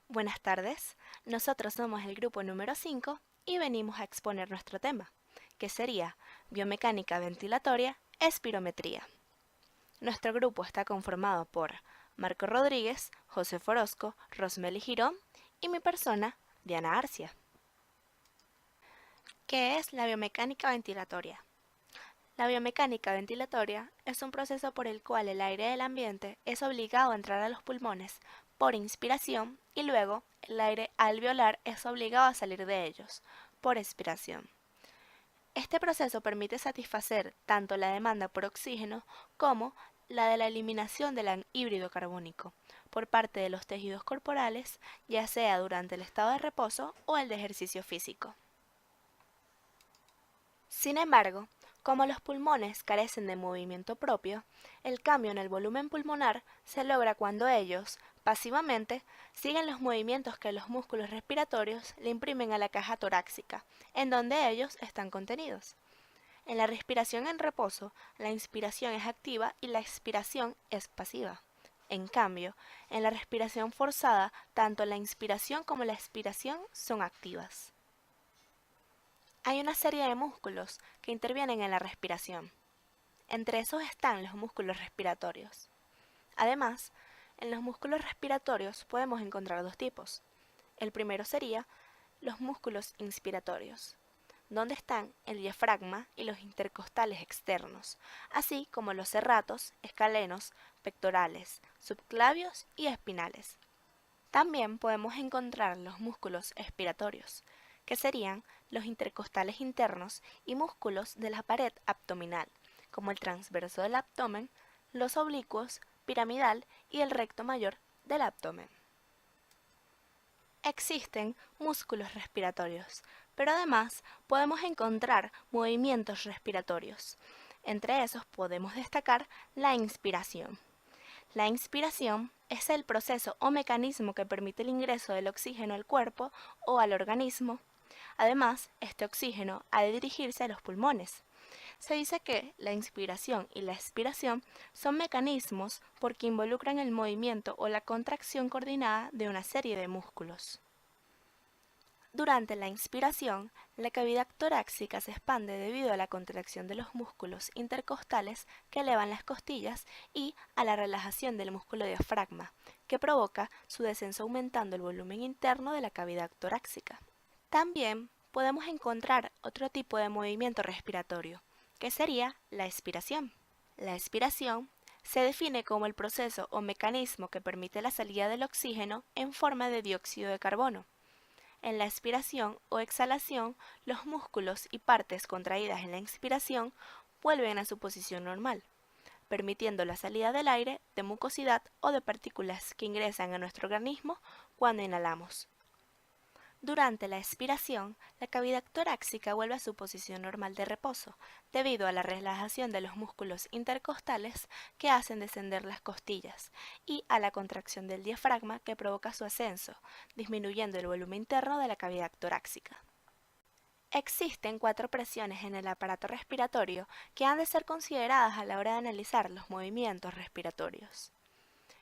Buenas tardes, nosotros somos el grupo número 5 y venimos a exponer nuestro tema, que sería biomecánica ventilatoria, espirometría. Nuestro grupo está conformado por Marco Rodríguez, José Orozco, Rosmeli Girón y mi persona, Diana Arcia. ¿Qué es la biomecánica ventilatoria? La biomecánica ventilatoria es un proceso por el cual el aire del ambiente es obligado a entrar a los pulmones por inspiración y luego el aire alveolar es obligado a salir de ellos por expiración. Este proceso permite satisfacer tanto la demanda por oxígeno como la de la eliminación del anhídrido carbónico por parte de los tejidos corporales, ya sea durante el estado de reposo o el de ejercicio físico. Sin embargo, como los pulmones carecen de movimiento propio, el cambio en el volumen pulmonar se logra cuando ellos, pasivamente, siguen los movimientos que los músculos respiratorios le imprimen a la caja torácica, en donde ellos están contenidos. En la respiración en reposo, la inspiración es activa y la expiración es pasiva. En cambio, en la respiración forzada, tanto la inspiración como la expiración son activas. Hay una serie de músculos que intervienen en la respiración. Entre esos están los músculos respiratorios. Además, en los músculos respiratorios podemos encontrar dos tipos. El primero sería los músculos inspiratorios, donde están el diafragma y los intercostales externos, así como los serratos, escalenos, pectorales, subclavios y espinales. También podemos encontrar los músculos expiratorios, que serían los intercostales internos y músculos de la pared abdominal, como el transverso del abdomen, los oblicuos, piramidal y el recto mayor del abdomen. Existen músculos respiratorios, pero además podemos encontrar movimientos respiratorios. Entre esos podemos destacar la inspiración. La inspiración es el proceso o mecanismo que permite el ingreso del oxígeno al cuerpo o al organismo. Además, este oxígeno ha de dirigirse a los pulmones. Se dice que la inspiración y la expiración son mecanismos porque involucran el movimiento o la contracción coordinada de una serie de músculos. Durante la inspiración, la cavidad torácica se expande debido a la contracción de los músculos intercostales que elevan las costillas y a la relajación del músculo diafragma, que provoca su descenso aumentando el volumen interno de la cavidad torácica. También podemos encontrar otro tipo de movimiento respiratorio, que sería la expiración. La expiración se define como el proceso o mecanismo que permite la salida del oxígeno en forma de dióxido de carbono. En la expiración o exhalación, los músculos y partes contraídas en la inspiración vuelven a su posición normal, permitiendo la salida del aire, de mucosidad o de partículas que ingresan a nuestro organismo cuando inhalamos. Durante la expiración, la cavidad torácica vuelve a su posición normal de reposo, debido a la relajación de los músculos intercostales que hacen descender las costillas y a la contracción del diafragma que provoca su ascenso, disminuyendo el volumen interno de la cavidad torácica. Existen 4 presiones en el aparato respiratorio que han de ser consideradas a la hora de analizar los movimientos respiratorios.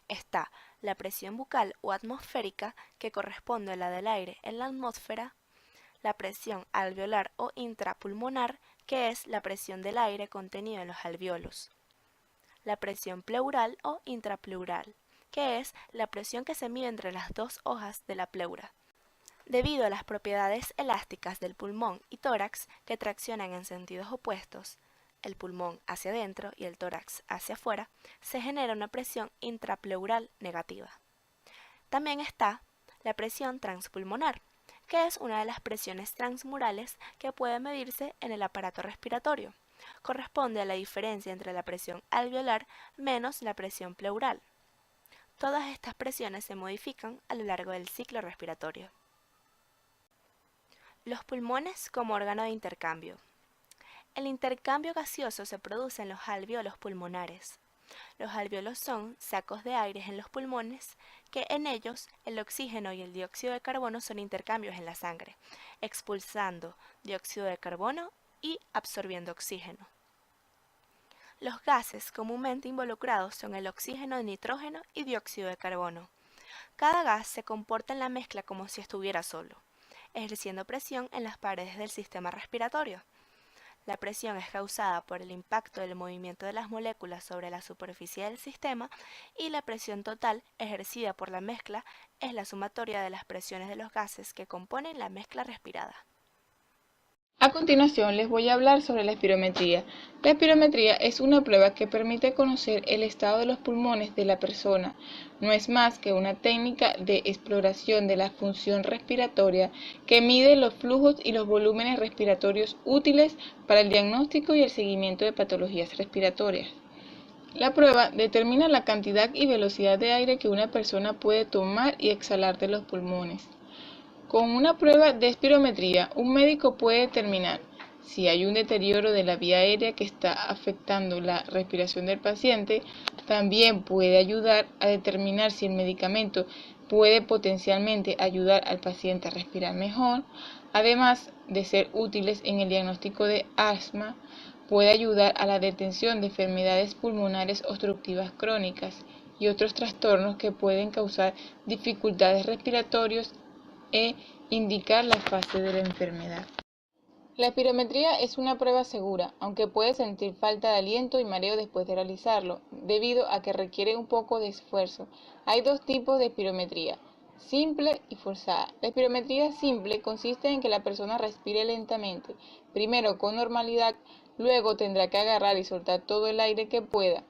Está la presión bucal o atmosférica, que corresponde a la del aire en la atmósfera, la presión alveolar o intrapulmonar, que es la presión del aire contenido en los alveolos, la presión pleural o intrapleural, que es la presión que se mide entre las dos hojas de la pleura. Debido a las propiedades elásticas del pulmón y tórax que traccionan en sentidos opuestos, el pulmón hacia adentro y el tórax hacia afuera, se genera una presión intrapleural negativa. También está la presión transpulmonar, que es una de las presiones transmurales que puede medirse en el aparato respiratorio. Corresponde a la diferencia entre la presión alveolar menos la presión pleural. Todas estas presiones se modifican a lo largo del ciclo respiratorio. Los pulmones como órgano de intercambio. El intercambio gaseoso se produce en los alvéolos pulmonares. Los alvéolos son sacos de aire en los pulmones que en ellos el oxígeno y el dióxido de carbono son intercambios en la sangre, expulsando dióxido de carbono y absorbiendo oxígeno. Los gases comúnmente involucrados son el oxígeno, nitrógeno y dióxido de carbono. Cada gas se comporta en la mezcla como si estuviera solo, ejerciendo presión en las paredes del sistema respiratorio. La presión es causada por el impacto del movimiento de las moléculas sobre la superficie del sistema y la presión total ejercida por la mezcla es la sumatoria de las presiones de los gases que componen la mezcla respirada. A continuación les voy a hablar sobre la espirometría. La espirometría es una prueba que permite conocer el estado de los pulmones de la persona. No es más que una técnica de exploración de la función respiratoria que mide los flujos y los volúmenes respiratorios útiles para el diagnóstico y el seguimiento de patologías respiratorias. La prueba determina la cantidad y velocidad de aire que una persona puede tomar y exhalar de los pulmones. Con una prueba de espirometría, un médico puede determinar si hay un deterioro de la vía aérea que está afectando la respiración del paciente. También puede ayudar a determinar si el medicamento puede potencialmente ayudar al paciente a respirar mejor. Además de ser útiles en el diagnóstico de asma, puede ayudar a la detención de enfermedades pulmonares obstructivas crónicas y otros trastornos que pueden causar dificultades respiratorias e indicar la fase de la enfermedad. La espirometría es una prueba segura, aunque puede sentir falta de aliento y mareo después de realizarlo, debido a que requiere un poco de esfuerzo. Hay dos tipos de espirometría, simple y forzada. La espirometría simple consiste en que la persona respire lentamente, primero con normalidad, luego tendrá que agarrar y soltar todo el aire que pueda.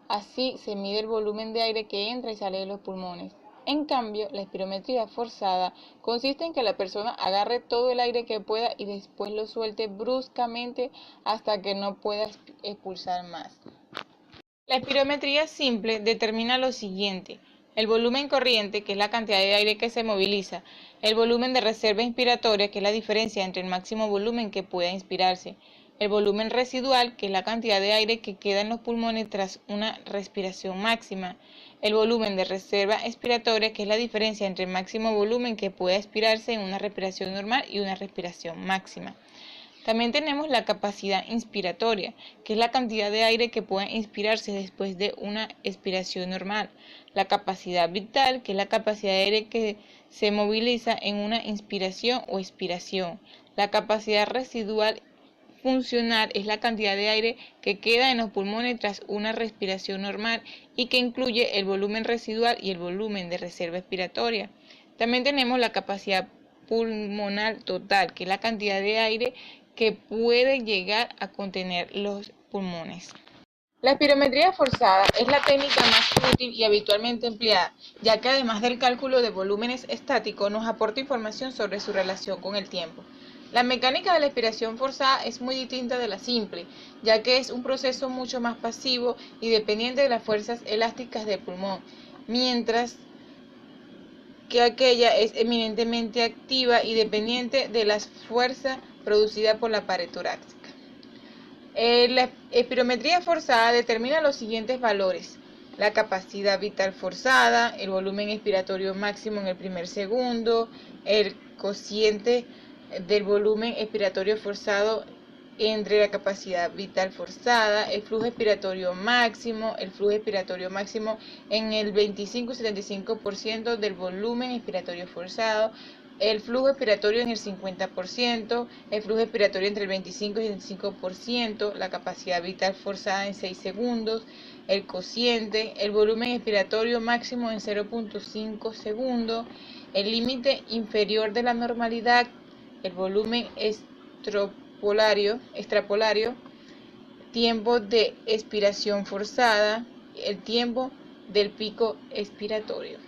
Así se mide el volumen de aire que entra y sale de los pulmones. En cambio, la espirometría forzada consiste en que la persona agarre todo el aire que pueda y después lo suelte bruscamente hasta que no pueda expulsar más. La espirometría simple determina lo siguiente: el volumen corriente, que es la cantidad de aire que se moviliza, el volumen de reserva inspiratoria, que es la diferencia entre el máximo volumen que pueda inspirarse, el volumen residual, que es la cantidad de aire que queda en los pulmones tras una respiración máxima, el volumen de reserva expiratoria, que es la diferencia entre el máximo volumen que pueda expirarse en una respiración normal y una respiración máxima. También tenemos la capacidad inspiratoria, que es la cantidad de aire que puede inspirarse después de una expiración normal. La capacidad vital, que es la capacidad de aire que se moviliza en una inspiración o expiración. La capacidad residual funcional es la cantidad de aire que queda en los pulmones tras una respiración normal y que incluye el volumen residual y el volumen de reserva expiratoria. También tenemos la capacidad pulmonar total, que es la cantidad de aire que puede llegar a contener los pulmones. La espirometría forzada es la técnica más útil y habitualmente empleada, ya que además del cálculo de volúmenes estáticos nos aporta información sobre su relación con el tiempo. La mecánica de la expiración forzada es muy distinta de la simple, ya que es un proceso mucho más pasivo y dependiente de las fuerzas elásticas del pulmón, mientras que aquella es eminentemente activa y dependiente de las fuerzas producidas por la pared torácica. La espirometría forzada determina los siguientes valores: la capacidad vital forzada, el volumen expiratorio máximo en el primer segundo, el cociente del volumen expiratorio forzado entre la capacidad vital forzada, el flujo expiratorio máximo en el 25 y 75% del volumen expiratorio forzado, el flujo expiratorio en el 50%, el flujo expiratorio entre el 25 y el 75%, la capacidad vital forzada en 6 segundos, el cociente, el volumen expiratorio máximo en 0.5 segundos, el límite inferior de la normalidad, el volumen extrapolario, tiempo de expiración forzada, el tiempo del pico expiratorio.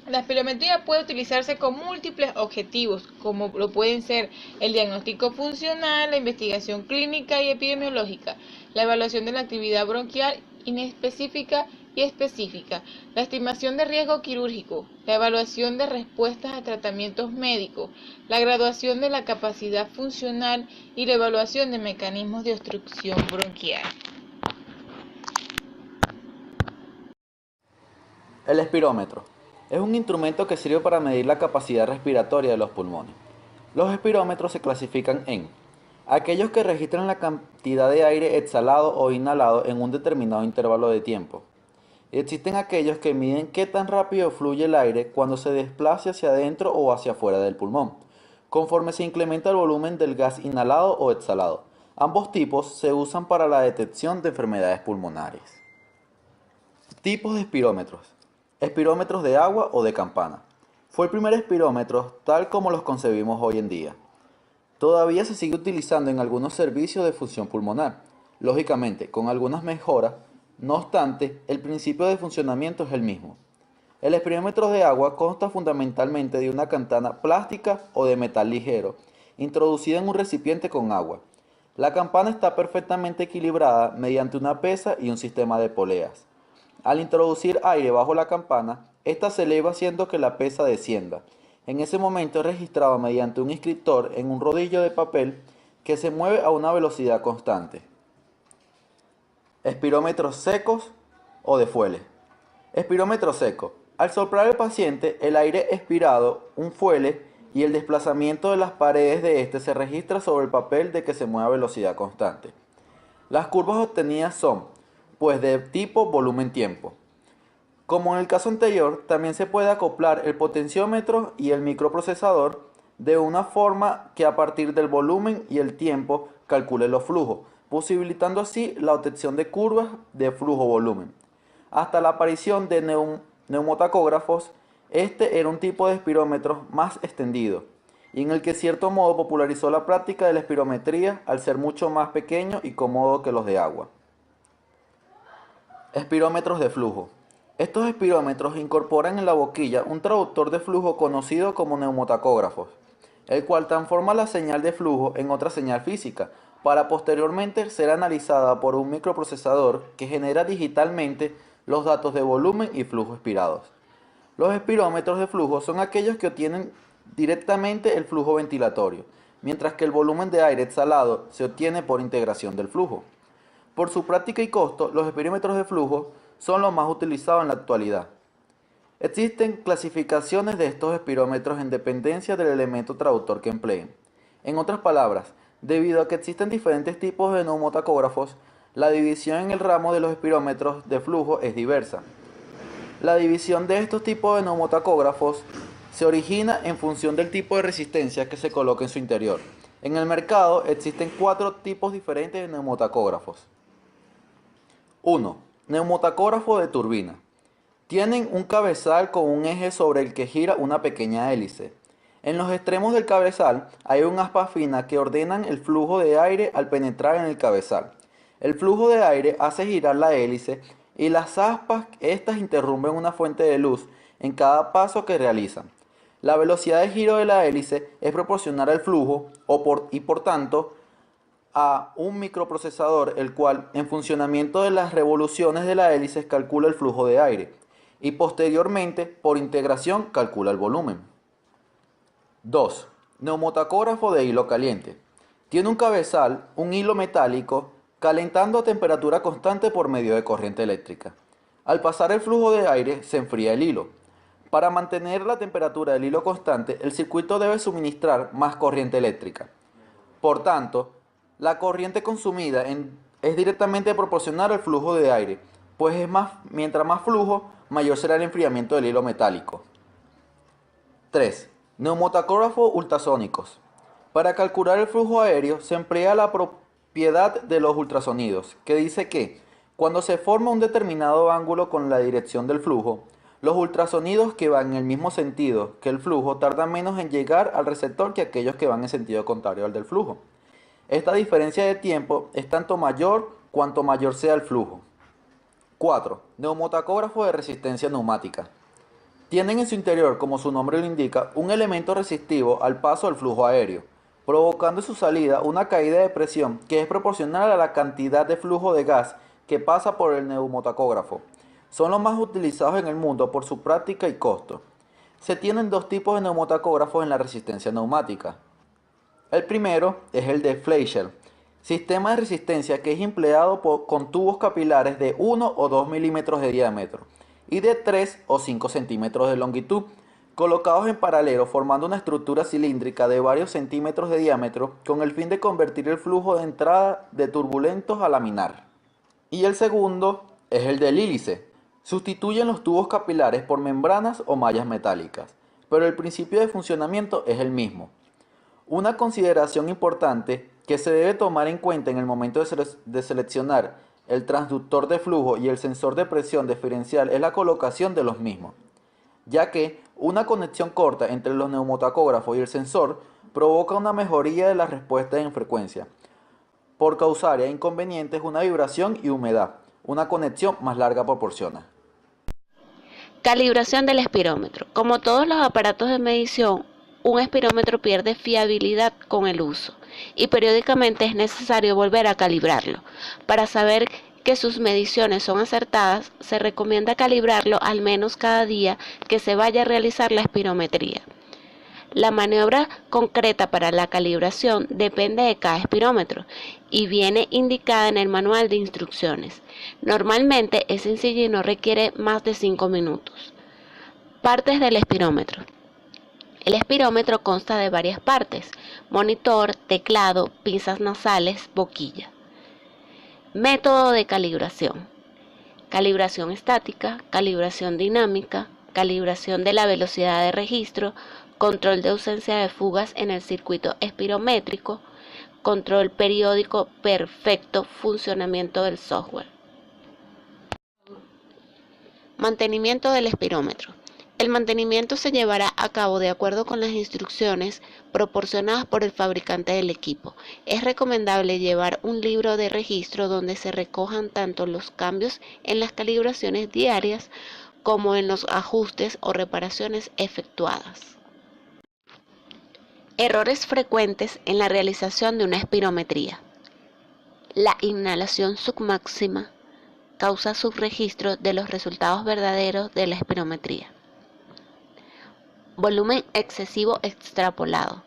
La espirometría puede utilizarse con múltiples objetivos, como lo pueden ser el diagnóstico funcional, la investigación clínica y epidemiológica, la evaluación de la actividad bronquial inespecífica y específica, la estimación de riesgo quirúrgico, la evaluación de respuestas a tratamientos médicos, la graduación de la capacidad funcional y la evaluación de mecanismos de obstrucción bronquial. El espirómetro es un instrumento que sirve para medir la capacidad respiratoria de los pulmones. Los espirómetros se clasifican en aquellos que registran la cantidad de aire exhalado o inhalado en un determinado intervalo de tiempo. y existen aquellos que miden qué tan rápido fluye el aire cuando se desplaza hacia adentro o hacia afuera del pulmón, conforme se incrementa el volumen del gas inhalado o exhalado. Ambos tipos se usan para la detección de enfermedades pulmonares. Tipos de espirómetros. Espirómetros de agua o de campana. Fue el primer espirómetro tal como los concebimos hoy en día. Todavía se sigue utilizando en algunos servicios de función pulmonar, lógicamente con algunas mejoras, no obstante, el principio de funcionamiento es el mismo. El espirómetro de agua consta fundamentalmente de una campana plástica o de metal ligero, introducida en un recipiente con agua. La campana está perfectamente equilibrada mediante una pesa y un sistema de poleas. Al introducir aire bajo la campana, ésta se eleva haciendo que la pesa descienda. En ese momento es registrado mediante un inscriptor en un rodillo de papel que se mueve a una velocidad constante. Espirómetros secos o de fuele. Espirómetro seco. Al soplar el paciente, el aire expirado, un fuele y el desplazamiento de las paredes de este se registra sobre el papel de que se mueve a velocidad constante. Las curvas obtenidas son, pues, de tipo volumen-tiempo. Como en el caso anterior, también se puede acoplar el potenciómetro y el microprocesador de una forma que a partir del volumen y el tiempo calcule los flujos, posibilitando así la obtención de curvas de flujo-volumen. Hasta la aparición de neumotacógrafos, este era un tipo de espirómetro más extendido, y en el que cierto modo popularizó la práctica de la espirometría al ser mucho más pequeño y cómodo que los de agua. Espirómetros de flujo. Estos espirómetros incorporan en la boquilla un traductor de flujo conocido como neumotacógrafos, el cual transforma la señal de flujo en otra señal física, para posteriormente ser analizada por un microprocesador que genera digitalmente los datos de volumen y flujo expirados. Los espirómetros de flujo son aquellos que obtienen directamente el flujo ventilatorio, mientras que el volumen de aire exhalado se obtiene por integración del flujo. Por su práctica y costo, los espirómetros de flujo son los más utilizados en la actualidad. Existen clasificaciones de estos espirómetros en dependencia del elemento traductor que empleen. En otras palabras, debido a que existen diferentes tipos de neumotacógrafos, la división en el ramo de los espirómetros de flujo es diversa. La división de estos tipos de neumotacógrafos se origina en función del tipo de resistencia que se coloca en su interior. En el mercado existen 4 tipos diferentes de neumotacógrafos. 1. Neumotacógrafo de turbina. Tienen un cabezal con un eje sobre el que gira una pequeña hélice. En los extremos del cabezal hay un aspa fina que ordenan el flujo de aire al penetrar en el cabezal. El flujo de aire hace girar la hélice y las aspas estas interrumpen una fuente de luz en cada paso que realizan. La velocidad de giro de la hélice es proporcional al flujo y por tanto a un microprocesador, el cual en funcionamiento de las revoluciones de la hélice calcula el flujo de aire y posteriormente por integración calcula el volumen. 2. Neumotacógrafo de hilo caliente. Tiene un cabezal, un hilo metálico, calentando a temperatura constante por medio de corriente eléctrica. Al pasar el flujo de aire se enfría el hilo. Para mantener la temperatura del hilo constante, el circuito debe suministrar más corriente eléctrica. Por tanto, la corriente consumida es directamente proporcional al flujo de aire, pues mientras más flujo, mayor será el enfriamiento del hilo metálico. 3. Neumotacógrafos ultrasónicos. Para calcular el flujo aéreo se emplea la propiedad de los ultrasonidos, que dice que cuando se forma un determinado ángulo con la dirección del flujo, los ultrasonidos que van en el mismo sentido que el flujo tardan menos en llegar al receptor que aquellos que van en sentido contrario al del flujo. Esta diferencia de tiempo es tanto mayor cuanto mayor sea el flujo. 4. Neumotacógrafo de resistencia neumática. Tienen en su interior, como su nombre lo indica, un elemento resistivo al paso del flujo aéreo, provocando en su salida una caída de presión que es proporcional a la cantidad de flujo de gas que pasa por el neumotacógrafo. Son los más utilizados en el mundo por su práctica y costo. Se tienen 2 tipos de neumotacógrafos en la resistencia neumática. El primero es el de Fleischer, sistema de resistencia que es empleado con tubos capilares de 1 o 2 milímetros de diámetro y de 3 o 5 centímetros de longitud, colocados en paralelo formando una estructura cilíndrica de varios centímetros de diámetro con el fin de convertir el flujo de entrada de turbulentos a laminar. Y el segundo es el del hélice, Sustituyen los tubos capilares por membranas o mallas metálicas, pero el principio de funcionamiento es el mismo. Una consideración importante que se debe tomar en cuenta en el momento de seleccionar el transductor de flujo y el sensor de presión diferencial es la colocación de los mismos, ya que una conexión corta entre los neumotacógrafos y el sensor provoca una mejoría de las respuestas en frecuencia. Por causar inconvenientes una vibración y humedad, una conexión más larga proporciona. Calibración del espirómetro. Como todos los aparatos de medición, un espirómetro pierde fiabilidad con el uso y periódicamente es necesario volver a calibrarlo. Para saber que sus mediciones son acertadas, se recomienda calibrarlo al menos cada día que se vaya a realizar la espirometría. La maniobra concreta para la calibración depende de cada espirómetro y viene indicada en el manual de instrucciones. Normalmente es sencilla y no requiere más de 5 minutos. Partes del espirómetro. El espirómetro consta de varias partes: monitor, teclado, pinzas nasales, boquilla. Método de calibración. Calibración estática, calibración dinámica, calibración de la velocidad de registro, control de ausencia de fugas en el circuito espirométrico, control periódico perfecto, funcionamiento del software. Mantenimiento del espirómetro. El mantenimiento se llevará a cabo de acuerdo con las instrucciones proporcionadas por el fabricante del equipo. Es recomendable llevar un libro de registro donde se recojan tanto los cambios en las calibraciones diarias como en los ajustes o reparaciones efectuadas. Errores frecuentes en la realización de una espirometría. La inhalación submáxima causa subregistro de los resultados verdaderos de la espirometría. Volumen excesivo extrapolado.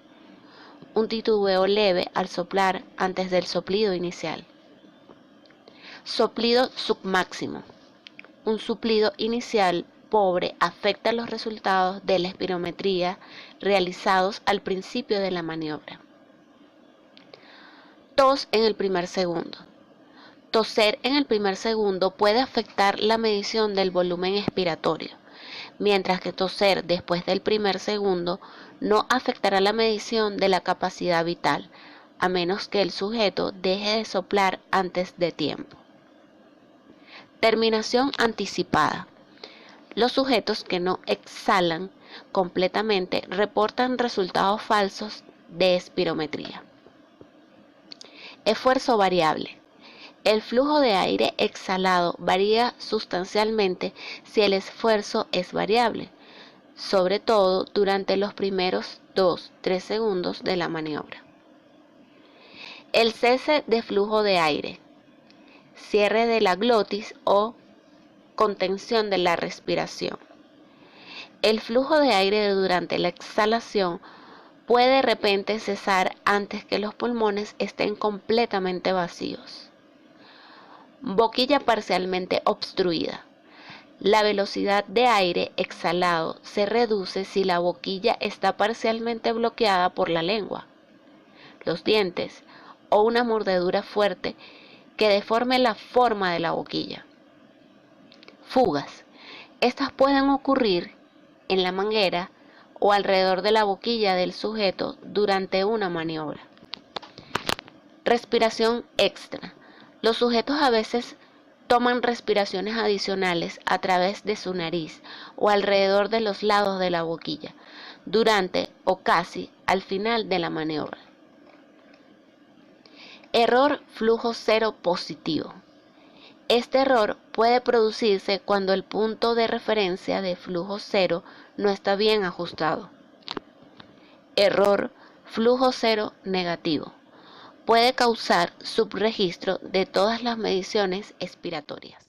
Un titubeo leve al soplar antes del soplido inicial. Soplido submáximo. Un soplido inicial pobre afecta los resultados de la espirometría realizados al principio de la maniobra. Tos en el primer segundo. Toser en el primer segundo puede afectar la medición del volumen expiratorio, mientras que toser después del primer segundo no afectará la medición de la capacidad vital, a menos que el sujeto deje de soplar antes de tiempo. Terminación anticipada. Los sujetos que no exhalan completamente reportan resultados falsos de espirometría. Esfuerzo variable. El flujo de aire exhalado varía sustancialmente si el esfuerzo es variable, sobre todo durante los primeros 2-3 segundos de la maniobra. El cese de flujo de aire, cierre de la glotis o contención de la respiración. El flujo de aire durante la exhalación puede de repente cesar antes que los pulmones estén completamente vacíos. Boquilla parcialmente obstruida. La velocidad de aire exhalado se reduce si la boquilla está parcialmente bloqueada por la lengua, los dientes o una mordedura fuerte que deforme la forma de la boquilla. Fugas. Estas pueden ocurrir en la manguera o alrededor de la boquilla del sujeto durante una maniobra. Respiración extra. Los sujetos a veces toman respiraciones adicionales a través de su nariz o alrededor de los lados de la boquilla, durante o casi al final de la maniobra. Error flujo cero positivo. Este error puede producirse cuando el punto de referencia de flujo cero no está bien ajustado. Error flujo cero negativo. Puede causar subregistro de todas las mediciones expiratorias.